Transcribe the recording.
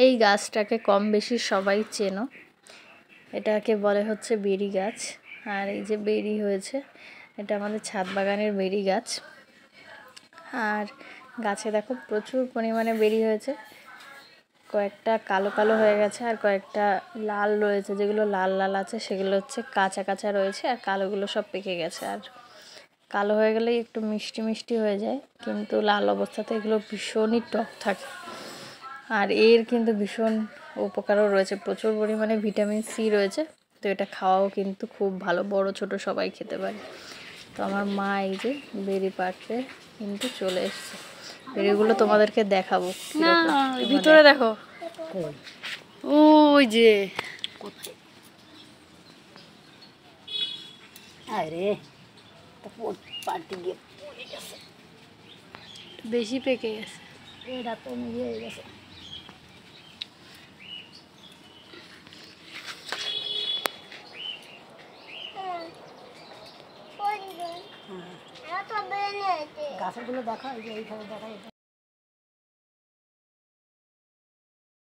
এই গাছটাকে কম বেশি সবাই চেনো, এটাকে বলে হচ্ছে বেরি গাছ। আর এই যে বেরি হয়েছে, এটা আমাদের ছাদ বাগানের বেরি গাছ। আর গাছে দেখো প্রচুর পরিমাণে বেরি হয়েছে, কয়েকটা কালো কালো হয়ে গেছে আর কয়েকটা লাল রয়েছে। যেগুলো লাল লাল আছে সেগুলো হচ্ছে কাঁচা কাঁচা রয়েছে, আর কালোগুলো সব পেকে গেছে। আর কালো হয়ে গেলেই একটু মিষ্টি মিষ্টি হয়ে যায়, কিন্তু লাল অবস্থাতে এগুলো ভীষণই টক থাকে। আর এর কিন্তু ভীষণ উপকারও রয়েছে, প্রচুর পরিমাণে ভিটামিন সি রয়েছে। তো এটা খাওয়াও কিন্তু খুব ভালো, বড় ছোট সবাই খেতে পারে। তো আমার মা এই যে বেরি পাড়তে কিন্তু চলে এসছে, বেরিগুলো তোমাদেরকে দেখাবো। না ভিতরে দেখো, ওই যে কোথায়, আরে পার্টি গিয়ে পড়ে গেছে, বেশি পেকে গেছে, এটা তো হয়ে গেছে। গাছগুলো দেখা, এই যে এইখানে দেখা।